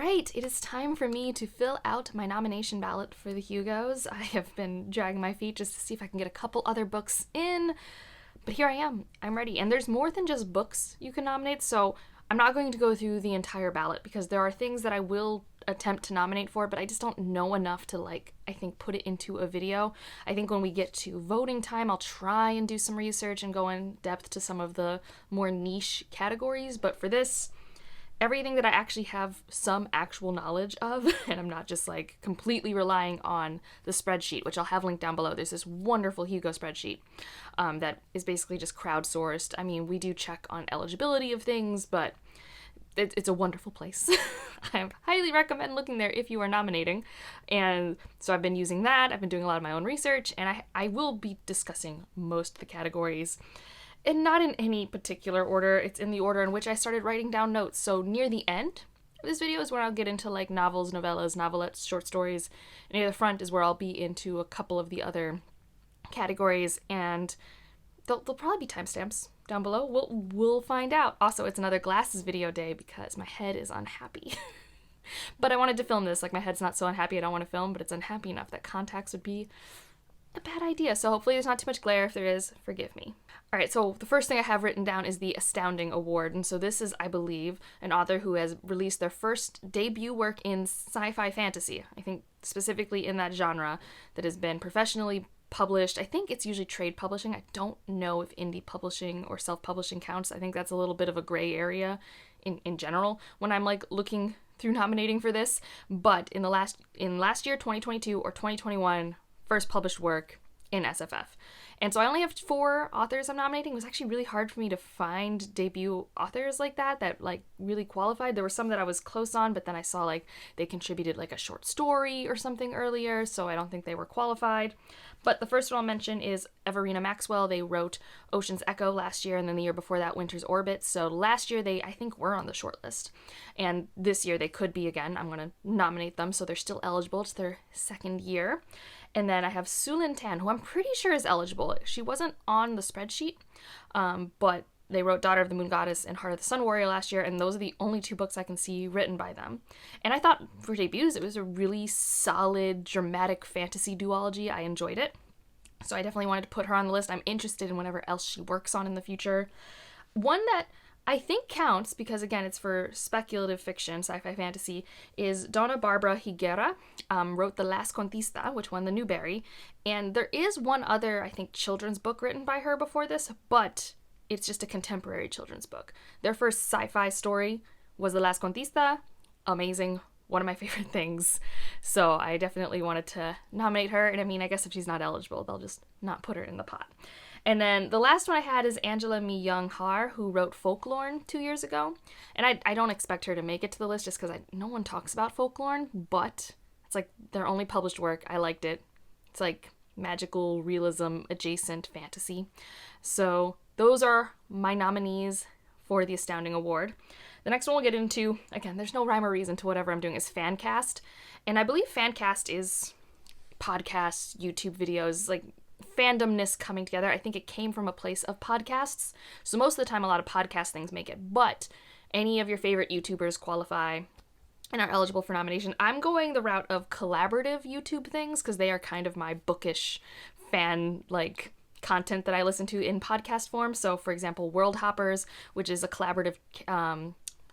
right, it is time for me to fill out my nomination ballot for the Hugos. I have been dragging my feet just to see if I can get a couple other books in, but here I am. I'm ready. And there's more than just books you can nominate, so I'm not going to go through the entire ballot because there are things that I will attempt to nominate for, but I just don't know enough to, I think, put it into a video. I think when we get to voting time, I'll try and do some research and go in depth to some of the more niche categories, but for this, everything that I actually have some actual knowledge of, and I'm not just completely relying on the spreadsheet, which I'll have linked down below. There's this wonderful Hugo spreadsheet that is basically just crowdsourced. I mean, we do check on eligibility of things, but it's a wonderful place. I highly recommend looking there if you are nominating. And so I've been using that. I've been doing a lot of my own research, and I will be discussing most of the categories. And not in any particular order, it's in the order in which I started writing down notes. So near the end of this video is where I'll get into novels, novellas, novelettes, short stories. And near the front is where I'll be into a couple of the other categories, and there'll probably be timestamps down below. We'll find out. Also, it's another glasses video day because my head is unhappy. But I wanted to film this. My head's not so unhappy I don't want to film, but it's unhappy enough that contacts would be a bad idea, so hopefully there's not too much glare. If there is, forgive me. Alright, so the first thing I have written down is the Astounding Award, and so this is, I believe, an author who has released their first debut work in sci-fi fantasy, I think specifically in that genre, that has been professionally published. I think it's usually trade publishing. I don't know if indie publishing or self-publishing counts. I think that's a little bit of a gray area in general when I'm looking through nominating for this, but in last year, 2022 or 2021, first published work in SFF. And so I only have 4 authors I'm nominating. It was actually really hard for me to find debut authors like that really qualified. There were some that I was close on, but then I saw they contributed a short story or something earlier, so I don't think they were qualified. But the first one I'll mention is Everina Maxwell. They wrote Ocean's Echo last year, and then the year before that, Winter's Orbit. So last year they, I think, were on the shortlist. And this year they could be again. I'm going to nominate them, so they're still eligible. It's their second year. And then I have Sulin Tan, who I'm pretty sure is eligible. She wasn't on the spreadsheet, but they wrote Daughter of the Moon Goddess and Heart of the Sun Warrior last year, and those are the only 2 books I can see written by them. And I thought for debuts, it was a really solid, dramatic fantasy duology. I enjoyed it. So I definitely wanted to put her on the list. I'm interested in whatever else she works on in the future. One that I think counts, because again, it's for speculative fiction, sci-fi fantasy, is Donna Barbara Higuera, wrote The Last Contista, which won the Newbery, and there is one other, I think, children's book written by her before this, but it's just a contemporary children's book. Their first sci-fi story was The Last Contista. Amazing. One of my favorite things. So I definitely wanted to nominate her, and I mean, I guess if she's not eligible, they'll just not put her in the pot. And then the last one I had is Angela Mi Young Har, who wrote Folklorn 2 years ago. And I don't expect her to make it to the list just because no one talks about Folklorn, but it's their only published work. I liked it. It's magical realism adjacent fantasy. So those are my nominees for the Astounding Award. The next one we'll get into, again, there's no rhyme or reason to whatever I'm doing, is Fancast. And I believe Fancast is podcasts, YouTube videos, fandomness coming together. I think it came from a place of podcasts. So most of the time, a lot of podcast things make it. But any of your favorite YouTubers qualify and are eligible for nomination. I'm going the route of collaborative YouTube things because they are kind of my bookish fan, content that I listen to in podcast form. So, for example, World Hoppers, which is a collaborative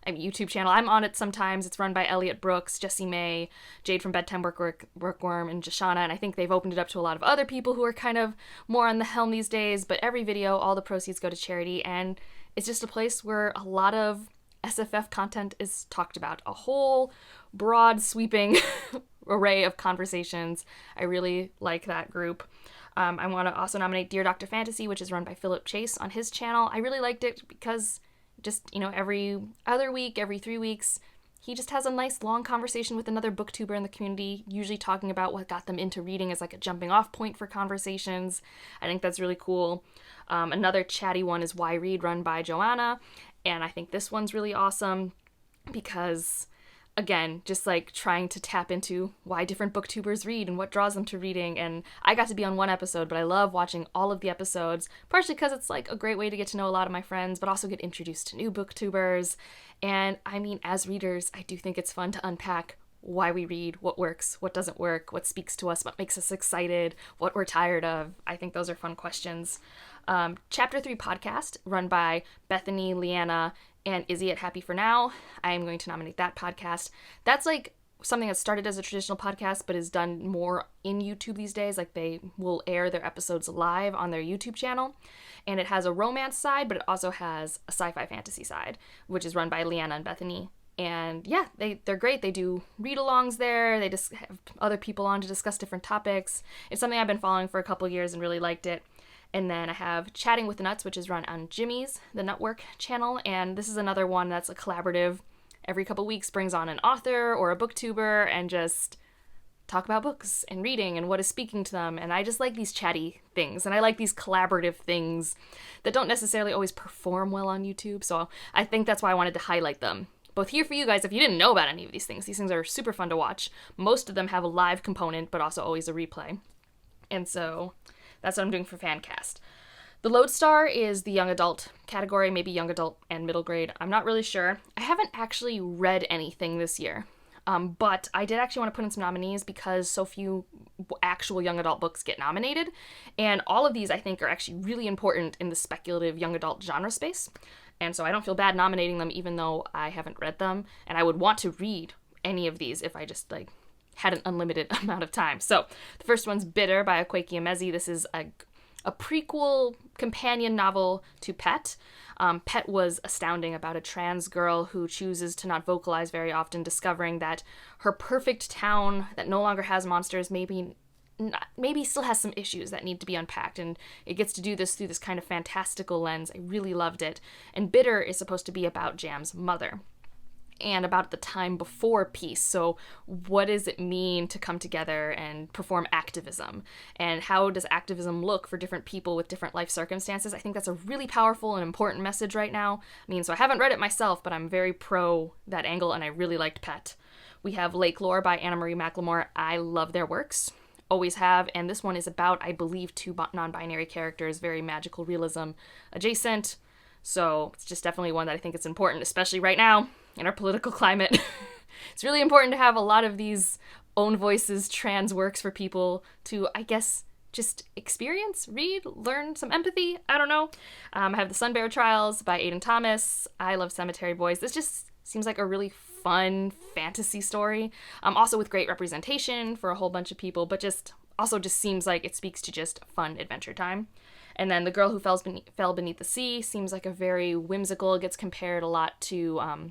YouTube channel. I'm on it sometimes. It's run by Elliot Brooks, Jessie May, Jade from Bedtime Bookworm, and Jashana, and I think they've opened it up to a lot of other people who are kind of more on the helm these days, but every video, all the proceeds go to charity, and it's just a place where a lot of SFF content is talked about. A whole broad, sweeping array of conversations. I really like that group. I want to also nominate Dear Dr. Fantasy, which is run by Philip Chase on his channel. I really liked it because just, every other week, every 3 weeks, he just has a nice long conversation with another booktuber in the community, usually talking about what got them into reading as a jumping off point for conversations. I think that's really cool. Another chatty one is Why Read, run by Joanna, and I think this one's really awesome because again, just like trying to tap into why different booktubers read and what draws them to reading. And I got to be on one episode, but I love watching all of the episodes, partially because it's like a great way to get to know a lot of my friends, but also get introduced to new booktubers. And I mean, as readers, I do think it's fun to unpack why we read, what works, what doesn't work, what speaks to us, what makes us excited, what we're tired of. I think those are fun questions. Chapter 3 podcast, run by Bethany, Leanna, and Izzy at Happy for Now. I am going to nominate that podcast. That's like something that started as a traditional podcast, but is done more in YouTube these days. Like they will air their episodes live on their YouTube channel. And it has a romance side, but it also has a sci-fi fantasy side, which is run by Leanna and Bethany. And yeah, they're great. They do read-alongs there. They just have other people on to discuss different topics. It's something I've been following for a couple years and really liked it. And then I have Chatting with the Nuts, which is run on Jimmy's, the Nutwork channel. And this is another one that's a collaborative. Every couple weeks brings on an author or a booktuber and just talk about books and reading and what is speaking to them. And I just like these chatty things. And I like these collaborative things that don't necessarily always perform well on YouTube. So I think that's why I wanted to highlight them. Both here for you guys if you didn't know about any of these things. These things are super fun to watch. Most of them have a live component, but also always a replay. And so that's what I'm doing for Fancast. The Lodestar is the young adult category, maybe young adult and middle grade. I'm not really sure. I haven't actually read anything this year. But I did actually want to put in some nominees because so few actual young adult books get nominated. And all of these, I think, are actually really important in the speculative young adult genre space. And so I don't feel bad nominating them even though I haven't read them. And I would want to read any of these if I just, like, had an unlimited amount of time. So the first one's Bitter by Akwaeke Emezi. This is a prequel companion novel to Pet. Pet was astounding, about a trans girl who chooses to not vocalize very often, discovering that her perfect town that no longer has monsters maybe still has some issues that need to be unpacked, and it gets to do this through this kind of fantastical lens. I really loved it. And Bitter is supposed to be about Jam's mother and about the time before peace. So what does it mean to come together and perform activism? And how does activism look for different people with different life circumstances? I think that's a really powerful and important message right now. I mean, so I haven't read it myself, but I'm very pro that angle, and I really liked Pet. We have Lake Lore by Anna Marie McLemore. I love their works. Always have. And this one is about, I believe, two non-binary characters, very magical realism adjacent. So it's just definitely one that I think is important, especially right now in our political climate. It's really important to have a lot of these own voices trans works for people to, I guess, just experience, read, learn some empathy. I don't know. I have The Sunbear Trials by Aidan Thomas. I love Cemetery Boys. This just seems like a really fun fantasy story. Also with great representation for a whole bunch of people, but just seems like it speaks to just fun adventure time. And then The Girl Who Fell Beneath the Sea seems like a very whimsical, it gets compared a lot to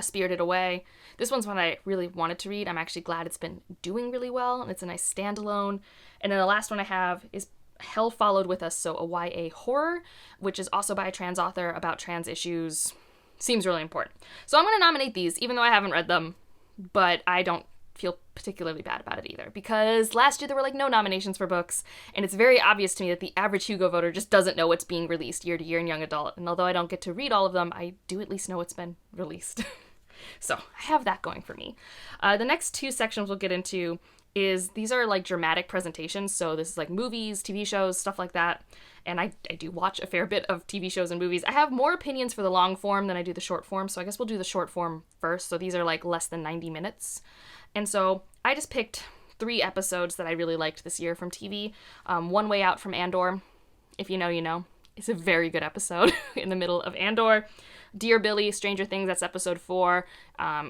Spirited Away. This one's one I really wanted to read. I'm actually glad it's been doing really well, and it's a nice standalone. And then the last one I have is Hell Followed With Us, so a YA horror, which is also by a trans author about trans issues. Seems really important. So I'm going to nominate these, even though I haven't read them, but I don't feel particularly bad about it either, because last year there were like no nominations for books, and it's very obvious to me that the average Hugo voter just doesn't know what's being released year to year in young adult, and although I don't get to read all of them, I do at least know what's been released. So I have that going for me. The next two sections we'll get into these are like dramatic presentations, so this is like movies, TV shows, stuff like that, and I do watch a fair bit of TV shows and movies. I have more opinions for the long form than I do the short form, so I guess we'll do the short form first. So these are like less than 90 minutes. And so I just picked 3 episodes that I really liked this year from TV. One Way Out from Andor, if you know, you know. It's a very good episode in the middle of Andor. Dear Billy, Stranger Things, that's episode 4.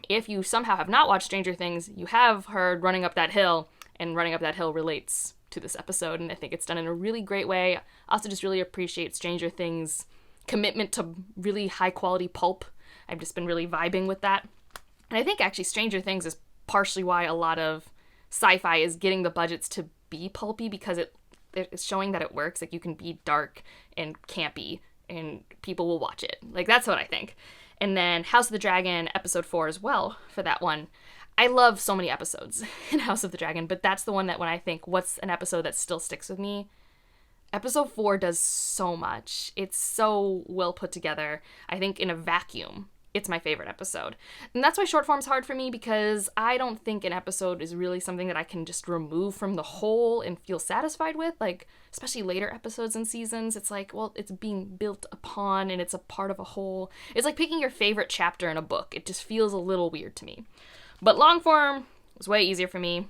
If you somehow have not watched Stranger Things, you have heard Running Up That Hill, and Running Up That Hill relates to this episode, and I think it's done in a really great way. I also just really appreciate Stranger Things' commitment to really high-quality pulp. I've just been really vibing with that. And I think actually Stranger Things is partially why a lot of sci-fi is getting the budgets to be pulpy, because it's showing that it works. Like, you can be dark and campy and people will watch it. Like, that's what I think. And then House of the Dragon episode 4 as well for that one. I love so many episodes in House of the Dragon, but that's the one that when I think what's an episode that still sticks with me, episode 4 does so much. It's so well put together. I think in a vacuum, it's my favorite episode. And that's why short form's hard for me, because I don't think an episode is really something that I can just remove from the whole and feel satisfied with. Like, especially later episodes and seasons, it's like, well, it's being built upon and it's a part of a whole. It's like picking your favorite chapter in a book. It just feels a little weird to me. But long form was way easier for me.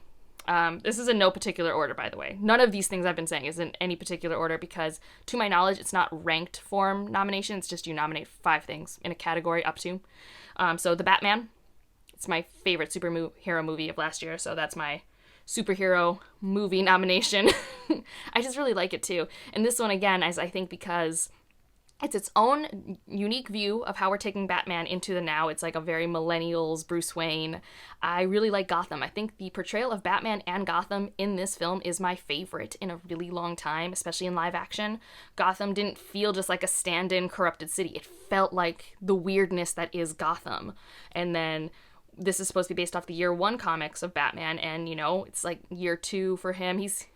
This is in no particular order, by the way. None of these things I've been saying is in any particular order because, to my knowledge, it's not ranked form nomination. It's just you nominate 5 things in a category up to. So The Batman, it's my favorite superhero movie of last year, so that's my superhero movie nomination. I just really like it too. And this one, again, is I think because it's its own unique view of how we're taking Batman into the now. It's like a very millennials Bruce Wayne. I really like Gotham. I think the portrayal of Batman and Gotham in this film is my favorite in a really long time, especially in live action. Gotham didn't feel just like a stand-in corrupted city. It felt like the weirdness that is Gotham. And then this is supposed to be based off the year 1 comics of Batman, and, you know, it's like year 2 for him. He's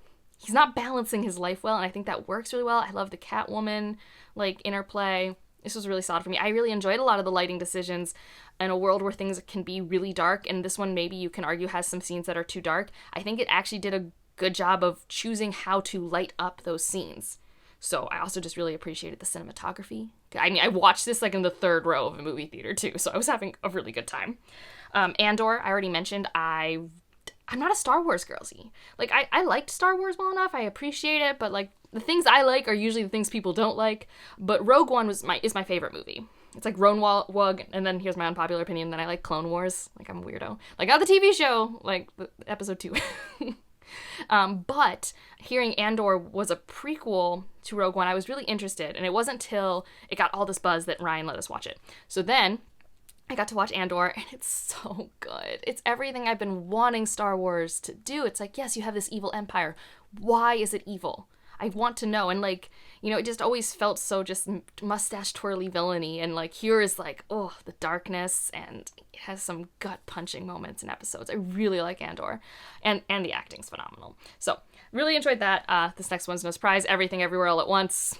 not balancing his life well, and I think that works really well. I love the Catwoman, like, interplay. This was really solid for me. I really enjoyed a lot of the lighting decisions in a world where things can be really dark, and this one maybe you can argue has some scenes that are too dark. I think it actually did a good job of choosing how to light up those scenes. So I also just really appreciated the cinematography. I mean, I watched this like in the 3rd row of a movie theater too, so I was having a really good time. Andor, I already mentioned, I'm not a Star Wars girlsy. Like, I liked Star Wars well enough, I appreciate it, but like, the things I like are usually the things people don't like. But Rogue One is my favorite movie. It's like Roan Wug, and then here's my unpopular opinion, then I like Clone Wars. Like, I'm a weirdo. Like, on the TV show, like, episode 2. But hearing Andor was a prequel to Rogue One, I was really interested, and it wasn't till it got all this buzz that Ryan let us watch it. So then I got to watch Andor, and it's so good. It's everything I've been wanting Star Wars to do. It's like, yes, you have this evil empire. Why is it evil? I want to know. And, like, you know, it just always felt so just mustache twirly villainy. And, like, here is, like, oh, the darkness, and it has some gut-punching moments in episodes. I really like Andor. And the acting's phenomenal. So, really enjoyed that. This next one's no surprise. Everything Everywhere All at Once.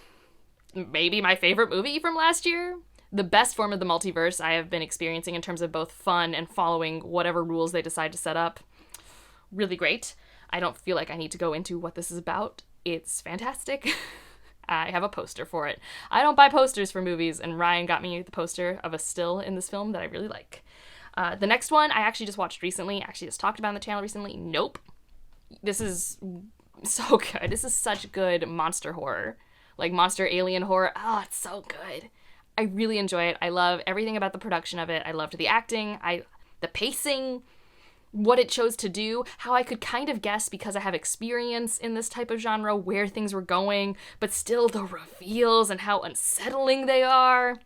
Maybe my favorite movie from last year. The best form of the multiverse I have been experiencing in terms of both fun and following whatever rules they decide to set up. Really great. I don't feel like I need to go into what this is about. It's fantastic. I have a poster for it. I don't buy posters for movies, and Ryan got me the poster of a still in this film that I really like. The next one I actually just watched recently. Actually just talked about on the channel recently. Nope. This is so good. This is such good monster horror. Like monster alien horror. Oh, it's so good. I really enjoy it. I love everything about the production of it. I loved the acting, the pacing, what it chose to do, how I could kind of guess because I have experience in this type of genre where things were going, but still the reveals and how unsettling they are.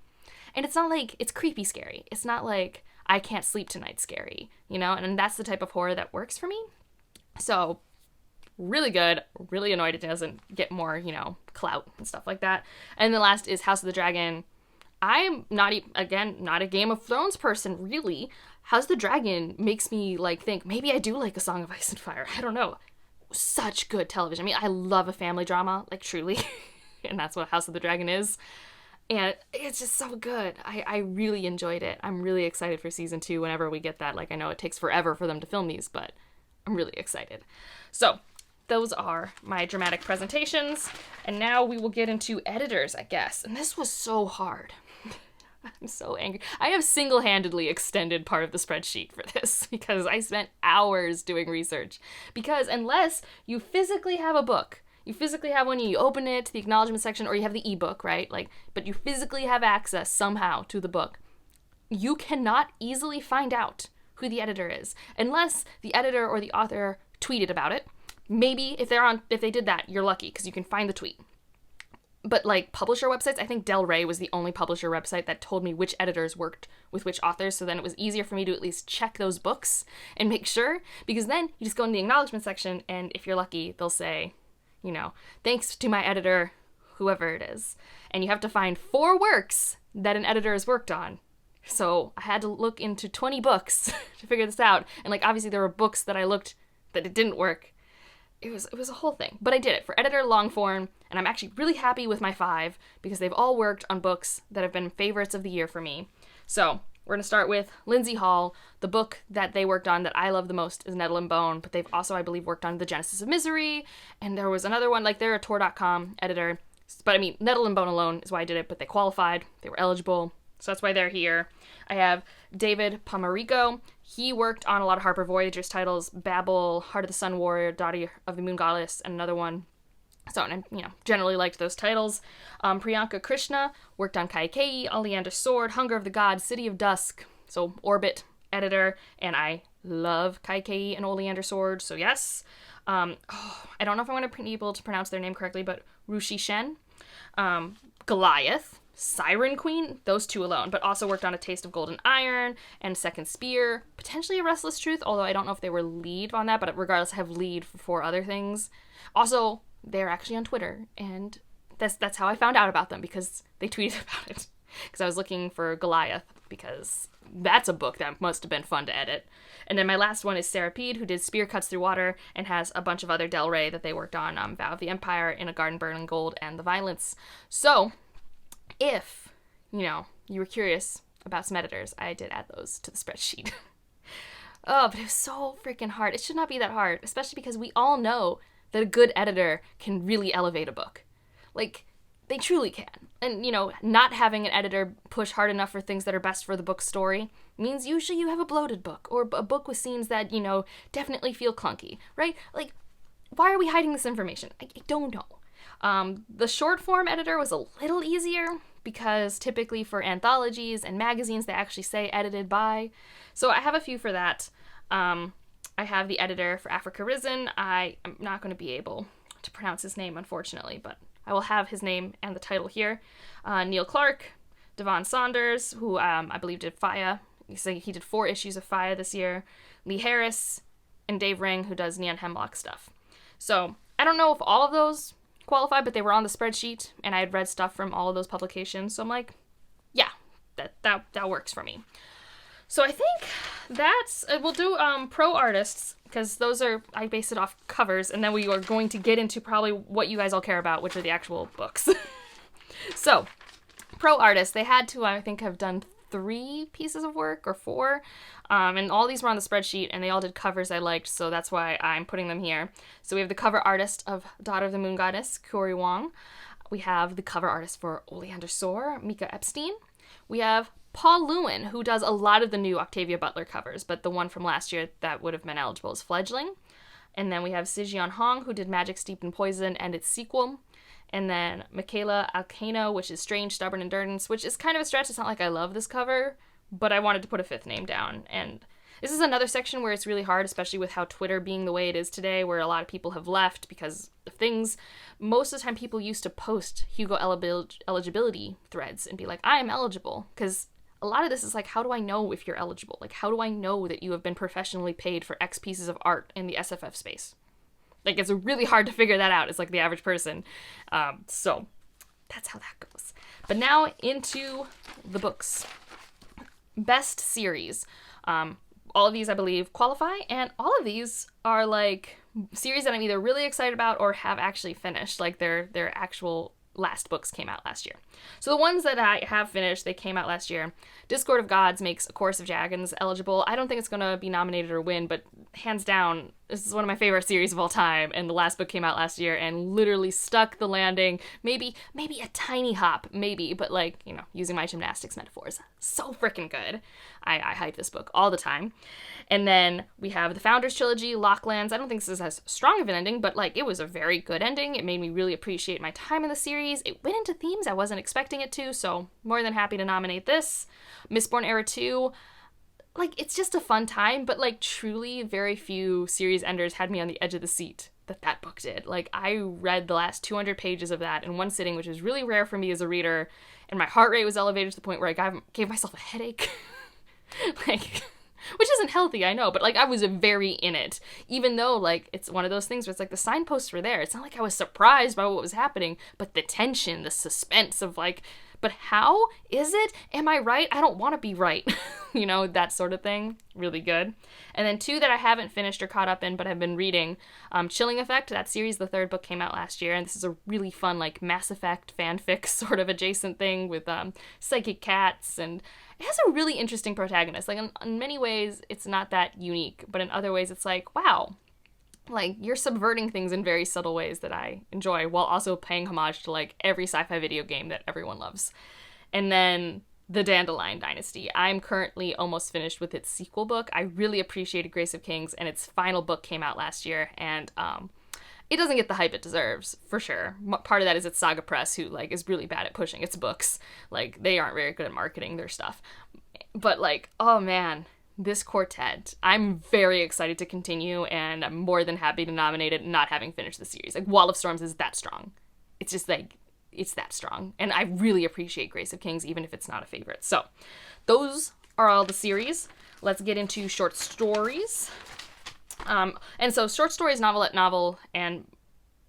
And it's not like it's creepy scary. It's not like I can't sleep tonight scary, you know? And that's the type of horror that works for me. So really good. Really annoyed it doesn't get more, you know, clout and stuff like that. And the last is House of the Dragon. I'm not a Game of Thrones person, really. House of the Dragon makes me, like, think, maybe I do like A Song of Ice and Fire. I don't know. Such good television. I mean, I love a family drama, like, truly. And that's what House of the Dragon is. And it's just so good. I really enjoyed it. I'm really excited for season 2 whenever we get that. Like, I know it takes forever for them to film these, but I'm really excited. So, those are my dramatic presentations. And now we will get into editors, I guess. And this was so hard. I'm so angry. I have single-handedly extended part of the spreadsheet for this because I spent hours doing research. Because unless you physically have a book, you physically have one, you open it to the acknowledgement section, or you have the ebook, right? Like, but you physically have access somehow to the book, you cannot easily find out who the editor is unless the editor or the author tweeted about it. Maybe if they did that, you're lucky because you can find the tweet. But, like, publisher websites, I think Del Rey was the only publisher website that told me which editors worked with which authors, so then it was easier for me to at least check those books and make sure, because then you just go in the acknowledgement section, and if you're lucky, they'll say, you know, thanks to my editor, whoever it is. And you have to find 4 works that an editor has worked on. So I had to look into 20 books to figure this out, and, like, obviously there were books that I looked that it didn't work. It was a whole thing, but I did it for editor long form, and I'm actually really happy with my 5 because they've all worked on books that have been favorites of the year for me. So we're going to start with Lindsay Hall. The book that they worked on that I love the most is Nettle and Bone, but they've also, I believe, worked on The Genesis of Misery, and there was another one, like they're a Tor.com editor, but I mean, Nettle and Bone alone is why I did it, but they qualified, they were eligible, so that's why they're here. I have David Pomarico. He worked on a lot of Harper Voyagers titles, Babel, Heart of the Sun Warrior, Daughter of the Moon Goddess, and another one. So, and generally liked those titles. Priyanka Krishna worked on Kaikei, Oleander Sword, Hunger of the Gods, City of Dusk, so Orbit editor, and I love Kaikei and Oleander Sword, so yes. I don't know if I'm going to be able to pronounce their name correctly, but Rushi Shen, Goliath, Siren Queen, those two alone, but also worked on A Taste of Golden Iron and Second Spear, potentially A Restless Truth, although I don't know if they were lead on that, but regardless, I have lead for 4 other things. Also, they're actually on Twitter, and that's how I found out about them, because they tweeted about it, because I was looking for Goliath, because that's a book that must have been fun to edit. And then my last one is Sarah Peed, who did Spear Cuts Through Water, and has a bunch of other Del Rey that they worked on, Vow of the Empire, In a Garden Burning Gold, and The Violence. So, if, you were curious about some editors, I did add those to the spreadsheet. Oh, but it was so freaking hard. It should not be that hard, especially because we all know that a good editor can really elevate a book. Like, they truly can. And, not having an editor push hard enough for things that are best for the book's story means usually you have a bloated book, or a book with scenes that, definitely feel clunky, right? Like, why are we hiding this information? I don't know. The short form editor was a little easier, because typically for anthologies and magazines, they actually say edited by. So I have a few for that. I have the editor for Africa Risen. I am not going to be able to pronounce his name, unfortunately, but I will have his name and the title here. Neil Clark, Devon Saunders, who I believe did Faya. He did 4 issues of Faya this year. Lee Harris, and Dave Ring, who does Neon Hemlock stuff. So I don't know if all of those qualify, but they were on the spreadsheet, and I had read stuff from all of those publications, so I'm like, yeah, that works for me. So I think that's, we'll do pro artists, because those are, I base it off covers, and then we are going to get into probably what you guys all care about, which are the actual books. So, pro artists, they had to, I think, have done 3 pieces of work, or 4, and all these were on the spreadsheet, and they all did covers I liked, so that's why I'm putting them here. So we have the cover artist of Daughter of the Moon Goddess, Cory Wong. We have the cover artist for Oleander Sword, Mika Epstein. We have Paul Lewin, who does a lot of the new Octavia Butler covers, but the one from last year that would have been eligible is Fledgling. And then we have Sijian Hong, who did Magic Steeped in Poison and its sequel. And then Michaela Alcano, which is Strange, Stubborn, Endurance, which is kind of a stretch. It's not like I love this cover, but I wanted to put a 5th name down. And this is another section where it's really hard, especially with how Twitter being the way it is today, where a lot of people have left because of things. Most of the time people used to post Hugo eligibility threads and be like, I am eligible, because a lot of this is like, how do I know if you're eligible? Like, how do I know that you have been professionally paid for X pieces of art in the SFF space? Like, it's really hard to figure that out. It's like the average person. So that's how that goes. But now into the books. Best series. All of these, I believe, qualify, and all of these are like series that I'm either really excited about or have actually finished. Like, their actual last books came out last year. So the ones that I have finished, they came out last year. Discord of Gods makes A Chorus of Dragons eligible. I don't think it's going to be nominated or win, but hands down, this is one of my favorite series of all time, and the last book came out last year and literally stuck the landing. Maybe a tiny hop, maybe, but like, using my gymnastics metaphors. So freaking good. I hype this book all the time. And then we have the Founders Trilogy, Locklands. I don't think this is as strong of an ending, but like, it was a very good ending. It made me really appreciate my time in the series. It went into themes I wasn't expecting it to, so more than happy to nominate this. Mistborn Era 2, like, it's just a fun time, but like, truly very few series enders had me on the edge of the seat that book did. Like, I read the last 200 pages of that in one sitting, which is really rare for me as a reader, and my heart rate was elevated to the point where I gave myself a headache. Like, which isn't healthy, I know, but like, I was very in it, even though like, it's one of those things where it's like the signposts were there. It's not like I was surprised by what was happening, but the tension, the suspense of like but how is it? Am I right? I don't want to be right. You know, that sort of thing. Really good. And then 2 that I haven't finished or caught up in, but I've been reading. Chilling Effect, that series, the 3rd book came out last year, and this is a really fun, like, Mass Effect fanfic sort of adjacent thing with psychic cats, and it has a really interesting protagonist. Like, in many ways, it's not that unique, but in other ways, it's like, wow, like, you're subverting things in very subtle ways that I enjoy, while also paying homage to, like, every sci-fi video game that everyone loves. And then The Dandelion Dynasty. I'm currently almost finished with its sequel book. I really appreciated Grace of Kings, and its final book came out last year, and it doesn't get the hype it deserves, for sure. Part of that is it's Saga Press, who, like, is really bad at pushing its books. Like, they aren't very good at marketing their stuff. But, like, oh man, this quartet, I'm very excited to continue, and I'm more than happy to nominate it, not having finished the series. Like, Wall of Storms is that strong. It's just, like, it's that strong. And I really appreciate Grace of Kings, even if it's not a favorite. So, those are all the series. Let's get into short stories. And so short stories, novelette, novel, and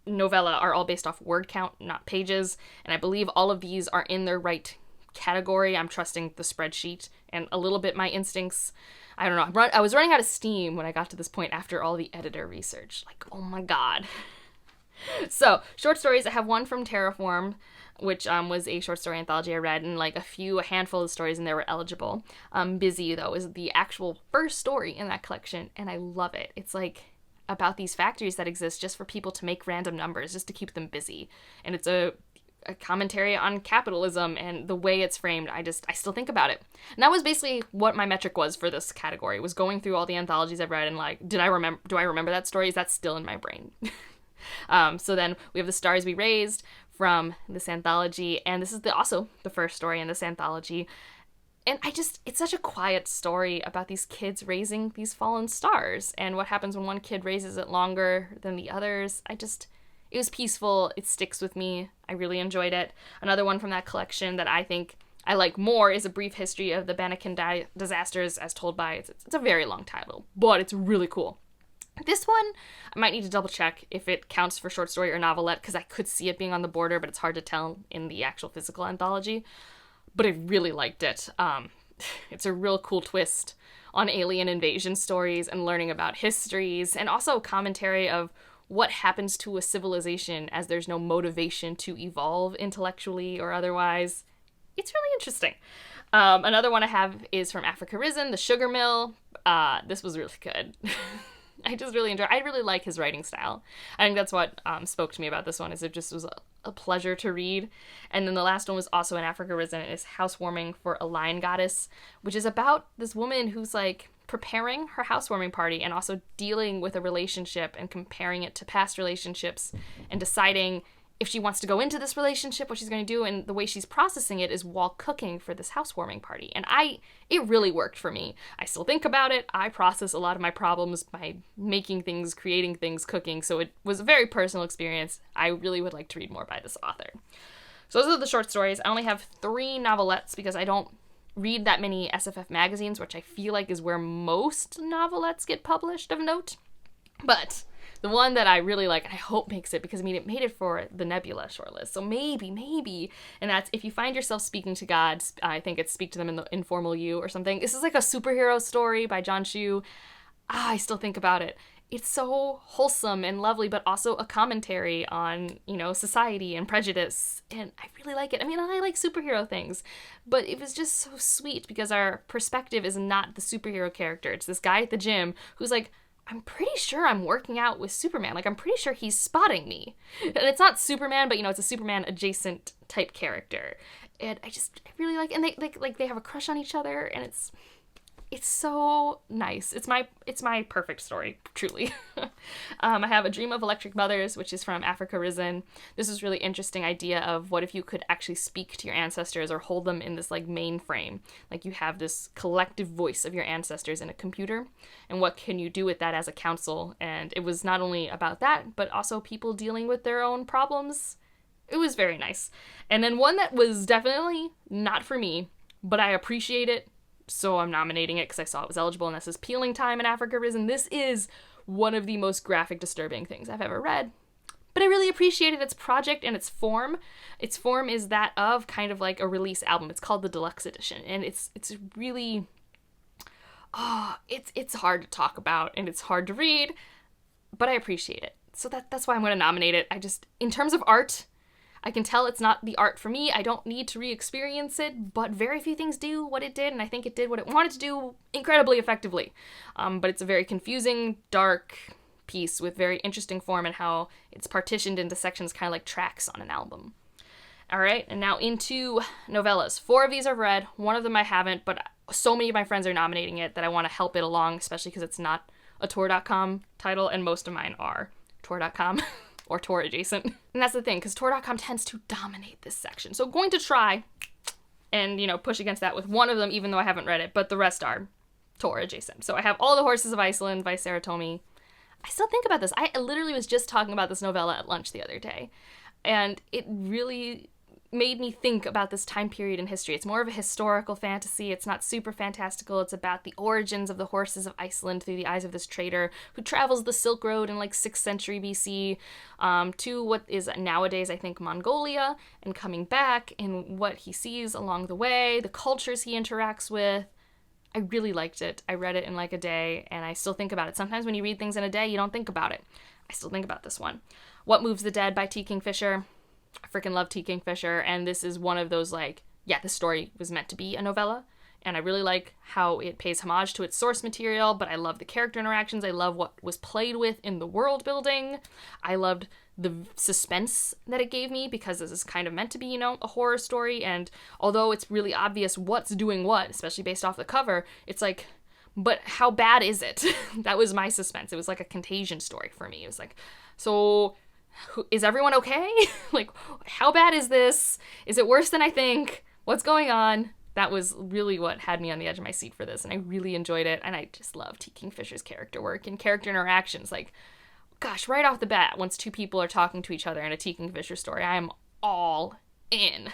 novella are all based off word count, not pages. And I believe all of these are in their right category. I'm trusting the spreadsheet and a little bit my instincts. I don't know. I was running out of steam when I got to this point after all the editor research. Like, oh my god. So, short stories, I have one from Terraform, which was a short story anthology I read, and like a handful of stories in there were eligible. Busy, though, is the actual first story in that collection, and I love it. It's like about these factories that exist just for people to make random numbers, just to keep them busy. And it's a commentary on capitalism and the way it's framed. I still think about it. And that was basically what my metric was for this category, was going through all the anthologies I've read and like, do I remember that story? Is that still in my brain? So then we have The Stars We Raised from this anthology, and this is also the first story in this anthology. And it's such a quiet story about these kids raising these fallen stars and what happens when one kid raises it longer than the others. It was peaceful. It sticks with me. I really enjoyed it. Another one from that collection that I think I like more is A Brief History of the Bannakin Disasters as Told by, it's a very long title, but it's really cool. This one, I might need to double check if it counts for short story or novelette, because I could see it being on the border, but it's hard to tell in the actual physical anthology. But I really liked it. It's a real cool twist on alien invasion stories and learning about histories, and also commentary of what happens to a civilization as there's no motivation to evolve intellectually or otherwise. It's really interesting. Another one I have is from Africa Risen, The Sugar Mill. This was really good. I just really enjoy it. I really like his writing style. I think that's what spoke to me about this one, is it just was a pleasure to read. And then the last one was also in Africa Risen. It is Housewarming for a Lion Goddess, which is about this woman who's like preparing her housewarming party and also dealing with a relationship and comparing it to past relationships and deciding if she wants to go into this relationship, what she's going to do, and the way she's processing it is while cooking for this housewarming party. And it really worked for me. I still think about it. I process a lot of my problems by making things, creating things, cooking. So it was a very personal experience. I really would like to read more by this author. So those are the short stories. I only have 3 novelettes because I don't read that many SFF magazines, which I feel like is where most novelettes get published of note. But the one that I really like, and I hope makes it, because I mean, it made it for the Nebula shortlist. So maybe, and that's If You Find Yourself Speaking to God, I think it's Speak to Them in the Informal You or something. This is like a superhero story by John Chu. I still think about it. It's so wholesome and lovely, but also a commentary on, society and prejudice. And I really like it. I mean, I like superhero things, but it was just so sweet because our perspective is not the superhero character. It's this guy at the gym who's like, I'm pretty sure I'm working out with Superman. Like, I'm pretty sure he's spotting me. And it's not Superman, but, it's a Superman adjacent type character. And I really like, and they have a crush on each other, and it's so nice. It's my perfect story, truly. I have A Dream of Electric Mothers, which is from Africa Risen. This is really interesting idea of what if you could actually speak to your ancestors or hold them in this like mainframe. Like you have this collective voice of your ancestors in a computer, and what can you do with that as a council? And it was not only about that, but also people dealing with their own problems. It was very nice. And then one that was definitely not for me, but I appreciate it, so I'm nominating it because I saw it was eligible, and this is Peeling Time in Africa Risen. This is one of the most graphic, disturbing things I've ever read, but I really appreciate appreciated its project and its form. Its form is that of kind of like a release album. It's called the Deluxe Edition, and it's really, it's hard to talk about and it's hard to read, but I appreciate it. So that's why I'm going to nominate it. In terms of art, I can tell it's not the art for me. I don't need to re-experience it, but very few things do what it did, and I think it did what it wanted to do incredibly effectively. But it's a very confusing, dark piece with very interesting form and how it's partitioned into sections kind of like tracks on an album. All right, and now into Novellas. 4 of these I've read. 1 of them I haven't, but so many of my friends are nominating it that I want to help it along, especially because it's not a Tor.com title, and most of mine are Tor.com or Tor adjacent. And that's the thing, because Tor.com tends to dominate this section. So I'm going to try and, push against that with 1 of them, even though I haven't read it, but the rest are Tor adjacent. So I have All the Horses of Iceland by Sarah Tomy. I still think about this. I literally was just talking about this novella at lunch the other day, and it really made me think about this time period in history. It's more of a historical fantasy. It's not super fantastical. It's about the origins of the horses of Iceland through the eyes of this trader who travels the Silk Road in like 6th century BC to what is nowadays, I think, Mongolia, and coming back and what he sees along the way, the cultures he interacts with. I really liked it. I read it in like a day, and I still think about it. Sometimes when you read things in a day, you don't think about it. I still think about this one. What Moves the Dead by T. Kingfisher. I freaking love T. Kingfisher, and this is one of those, the story was meant to be a novella, and I really like how it pays homage to its source material, but I love the character interactions. I love what was played with in the world building. I loved the suspense that it gave me, because this is kind of meant to be, a horror story, and although it's really obvious what's doing what, especially based off the cover, it's like, but how bad is it? That was my suspense. It was like a Contagion story for me. It was like, so is everyone okay? Like, how bad is this? Is it worse than I think? What's going on? That was really what had me on the edge of my seat for this, and I really enjoyed it, and I just love T. Kingfisher's character work and character interactions. Like, gosh, right off the bat, once 2 people are talking to each other in a T. Kingfisher story, I am all in.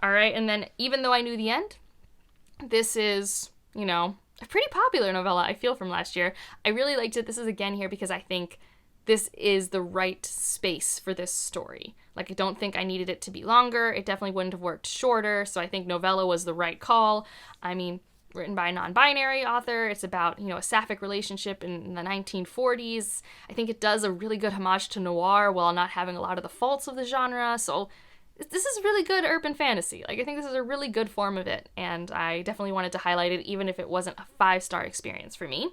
All right, and then even though I knew the end, this is, a pretty popular novella, I feel, from last year. I really liked it. This is again here because I think this is the right space for this story. Like, I don't think I needed it to be longer. It definitely wouldn't have worked shorter, so I think novella was the right call. I mean, written by a non-binary author. It's about, a sapphic relationship in the 1940s. I think it does a really good homage to noir while not having a lot of the faults of the genre, so this is really good urban fantasy. Like, I think this is a really good form of it, and I definitely wanted to highlight it, even if it wasn't a 5-star experience for me.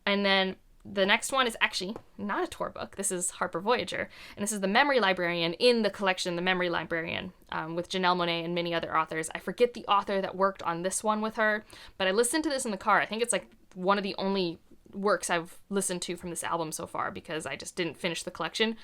And then the next one is actually not a Tor book. This is Harper Voyager, and this is The Memory Librarian in the collection The Memory Librarian with Janelle Monáe and many other authors. I forget the author that worked on this one with her, but I listened to this in the car. I think it's like one of the only works I've listened to from this album so far, because I just didn't finish the collection,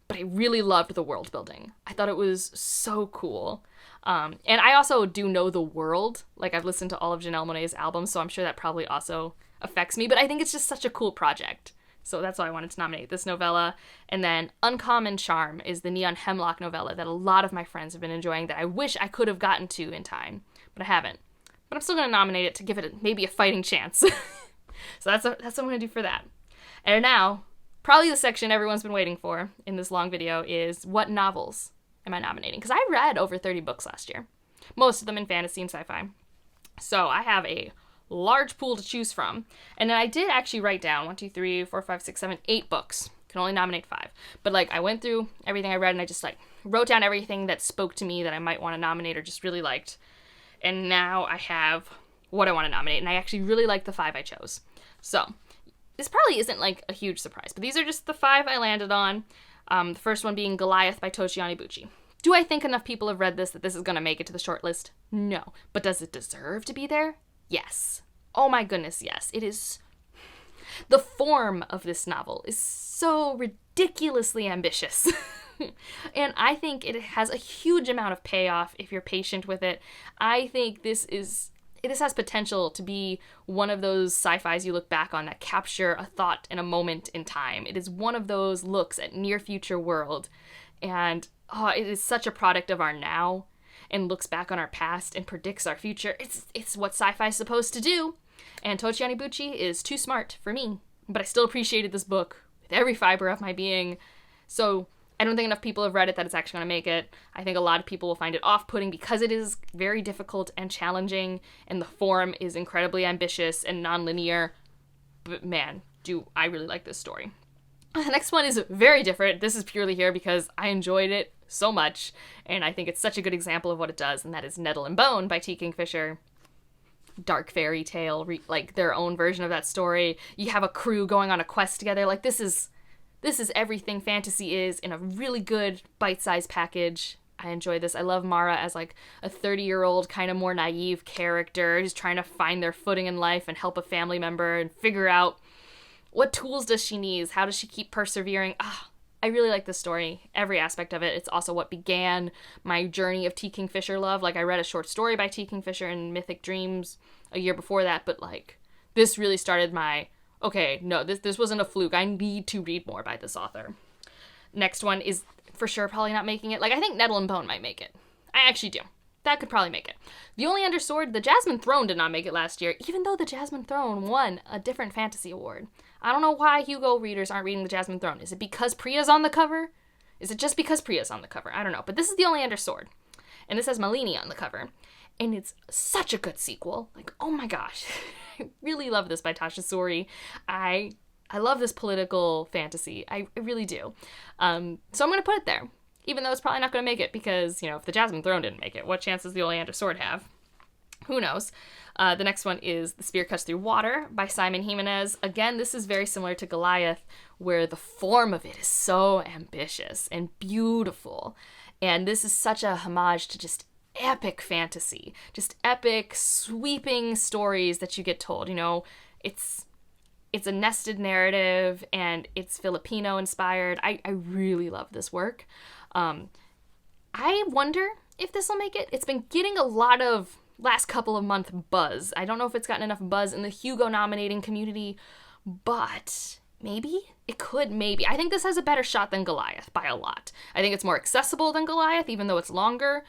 but I really loved the world building. I thought it was so cool. And I also do know the world. Like, I've listened to all of Janelle Monáe's albums, so I'm sure that probably also affects me, but I think it's just such a cool project. So that's why I wanted to nominate this novella. And then Uncommon Charm is the Neon Hemlock novella that a lot of my friends have been enjoying that I wish I could have gotten to in time, but I haven't. But I'm still going to nominate it to give it maybe a fighting chance. So that's what I'm going to do for that. And now, probably the section everyone's been waiting for in this long video is what novels am I nominating? Because I read over 30 books last year, most of them in fantasy and sci-fi. So I have a large pool to choose from. And then I did actually write down 8 books. Can only nominate 5. But I went through everything I read and I just wrote down everything that spoke to me that I might want to nominate or just really liked. And now I have what I want to nominate, and I actually really like the 5 I chose. So this probably isn't a huge surprise, but these are just the 5 I landed on. The first one being Goliath by Tochi Onibuchi. Do I think enough people have read this that this is going to make it to the shortlist? No. But does it deserve to be there? Yes. Oh my goodness, yes. It is. The form of this novel is so ridiculously ambitious. And I think it has a huge amount of payoff if you're patient with it. I think this has potential to be one of those sci-fis you look back on that capture a thought in a moment in time. It is one of those looks at near future world. And it is such a product of our now and looks back on our past and predicts our future. It's what sci-fi is supposed to do. And Tochi Onibuchi is too smart for me, but I still appreciated this book with every fiber of my being. So I don't think enough people have read it that it's actually going to make it. I think a lot of people will find it off-putting because it is very difficult and challenging, and the form is incredibly ambitious and non-linear. But man, do I really like this story. The next one is very different. This is purely here because I enjoyed it so much, and I think it's such a good example of what it does, and that is Nettle and Bone by T. Kingfisher. Dark fairy tale, like their own version of that story. You have a crew going on a quest together. Like, this is everything fantasy is in a really good bite-sized package. I enjoy this. I love Mara as like a 30-year-old kind of more naive character who's trying to find their footing in life and help a family member and figure out what tools does she need? How does she keep persevering? I really like this story, every aspect of it. It's also what began my journey of T. Kingfisher love. Like, I read a short story by T. Kingfisher in Mythic Dreams a year before that, but like, this really started my, okay, no, this wasn't a fluke. I need to read more by this author. Next one is for sure probably not making it. Like, I think Nettle and Bone might make it. I actually do. That could probably make it. The Only Undersword, the Jasmine Throne did not make it last year, even though the Jasmine Throne won a different fantasy award. I don't know why Hugo readers aren't reading the Jasmine Throne. Is it because Priya's on the cover? Is it just because Priya's on the cover? I don't know. But this is The Only Undersword. And this has Malini on the cover. And it's such a good sequel. Like, oh my gosh. I really love this by Tasha Suri. I love this political fantasy. I really do. So I'm going to put it there. Even though it's probably not going to make it because, if the Jasmine Throne didn't make it, what chance does The Only Undersword have? Who knows? The next one is The Spear Cuts Through Water by Simon Jimenez. Again, this is very similar to Goliath, where the form of it is so ambitious and beautiful. And this is such a homage to just epic fantasy. Just epic, sweeping stories that you get told. It's a nested narrative, and it's Filipino-inspired. I really love this work. I wonder if this will make it. It's been getting a lot of last couple of month buzz. I don't know if it's gotten enough buzz in the Hugo nominating community, but maybe it could. Maybe I think this has a better shot than Goliath by a lot. I think it's more accessible than Goliath, even though it's longer,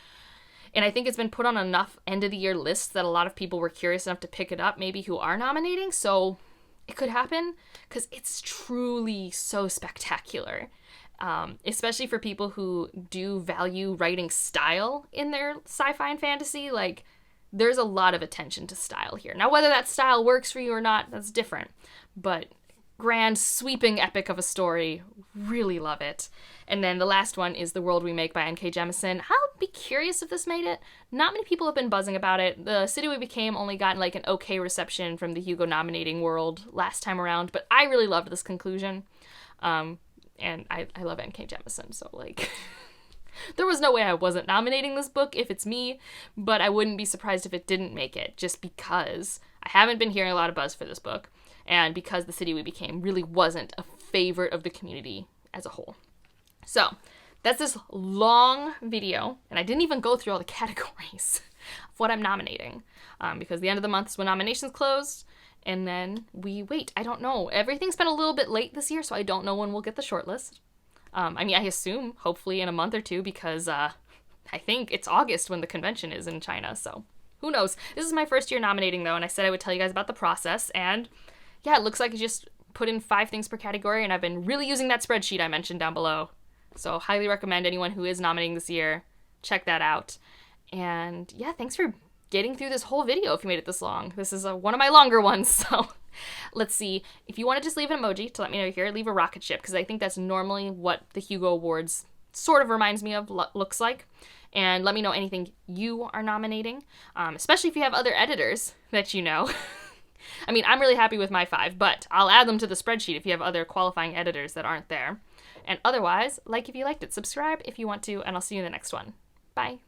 and I think it's been put on enough end of the year lists that a lot of people were curious enough to pick it up, maybe who are nominating. So it could happen because it's truly so spectacular. Especially for people who do value writing style in their sci-fi and fantasy. Like, there's a lot of attention to style here. Now, whether that style works for you or not, that's different. But grand, sweeping epic of a story. Really love it. And then the last one is The World We Make by N.K. Jemisin. I'll be curious if this made it. Not many people have been buzzing about it. The City We Became only got like an okay reception from the Hugo nominating world last time around. But I really loved this conclusion. And I love N.K. Jemisin, so, like, there was no way I wasn't nominating this book if it's me, but I wouldn't be surprised if it didn't make it, just because I haven't been hearing a lot of buzz for this book, and because The City We Became really wasn't a favorite of the community as a whole. So, that's this long video, and I didn't even go through all the categories of what I'm nominating, because the end of the month is when nominations close. And then we wait. I don't know. Everything's been a little bit late this year, so I don't know when we'll get the shortlist. I assume, hopefully in a month or two, because I think it's August when the convention is in China, so who knows. This is my first year nominating, though, and I said I would tell you guys about the process, and yeah, it looks like I just put in 5 things per category, and I've been really using that spreadsheet I mentioned down below. So highly recommend anyone who is nominating this year, check that out. And yeah, thanks for getting through this whole video if you made it this long. This is one of my longer ones, so let's see. If you want to just leave an emoji to let me know you're here, leave a rocket ship, because I think that's normally what the Hugo Awards sort of reminds me of, looks like. And let me know anything you are nominating, especially if you have other editors that you know. I'm really happy with my 5, but I'll add them to the spreadsheet if you have other qualifying editors that aren't there. And otherwise, like if you liked it, subscribe if you want to, and I'll see you in the next one. Bye.